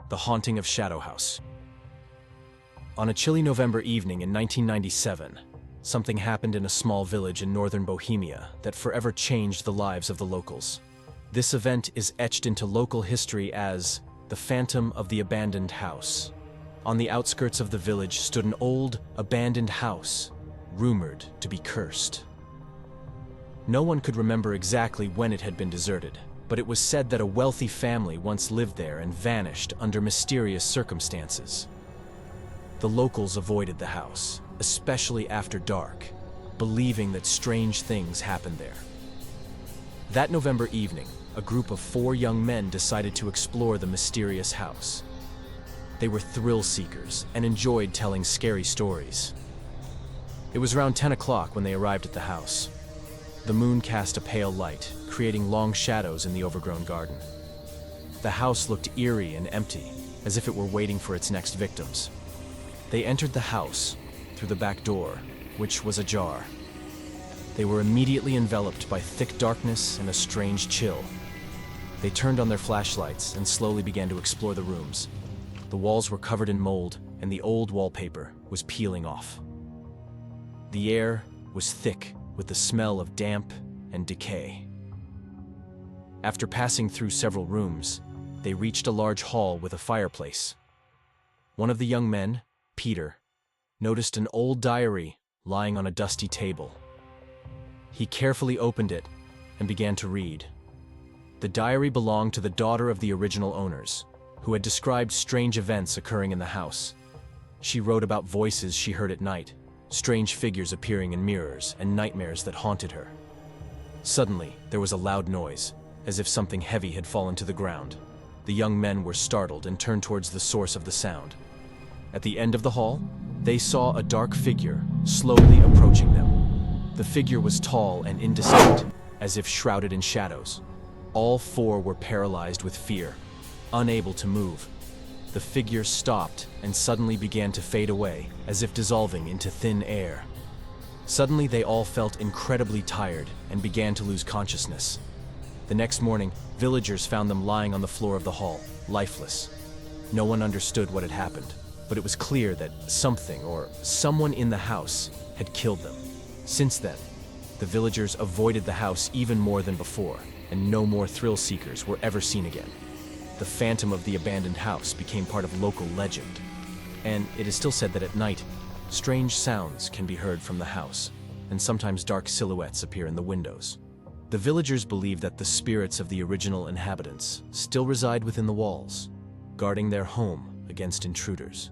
The Haunting of Shadow House. On a chilly November evening in 1997, something happened in a small village in northern Bohemia that forever changed the lives of the locals. This event is etched into local history as the Phantom of the Abandoned House. On the outskirts of the village stood an old, abandoned house, rumored to be cursed. No one could remember exactly when it had been deserted, but it was said that a wealthy family once lived there and vanished under mysterious circumstances. The locals avoided the house, especially after dark, believing that strange things happened there. That November evening, a group of 4 young men decided to explore the mysterious house. They were thrill seekers and enjoyed telling scary stories. It was around 10 o'clock when they arrived at the house. The moon cast a pale light, creating long shadows in the overgrown garden. The house looked eerie and empty, as if it were waiting for its next victims. They entered the house through the back door, which was ajar. They were immediately enveloped by thick darkness and a strange chill. They turned on their flashlights and slowly began to explore the rooms. The walls were covered in mold, and the old wallpaper was peeling off. The air was thick with the smell of damp and decay. After passing through several rooms, they reached a large hall with a fireplace. One of the young men, Peter, noticed an old diary lying on a dusty table. He carefully opened it and began to read. The diary belonged to the daughter of the original owners, who had described strange events occurring in the house. She wrote about voices she heard at night, strange figures appearing in mirrors, and nightmares that haunted her. Suddenly, there was a loud noise, as if something heavy had fallen to the ground. The young men were startled and turned towards the source of the sound. At the end of the hall, they saw a dark figure slowly approaching them. The figure was tall and indistinct, as if shrouded in shadows. All 4 were paralyzed with fear, unable to move. The figure stopped and suddenly began to fade away, as if dissolving into thin air. Suddenly, they all felt incredibly tired and began to lose consciousness. The next morning, villagers found them lying on the floor of the hall, lifeless. No one understood what had happened, but it was clear that something or someone in the house had killed them. Since then, the villagers avoided the house even more than before, and no more thrill seekers were ever seen again. The Phantom of the Abandoned House became part of local legend, and it is still said that at night, strange sounds can be heard from the house, and sometimes dark silhouettes appear in the windows. The villagers believe that the spirits of the original inhabitants still reside within the walls, guarding their home against intruders.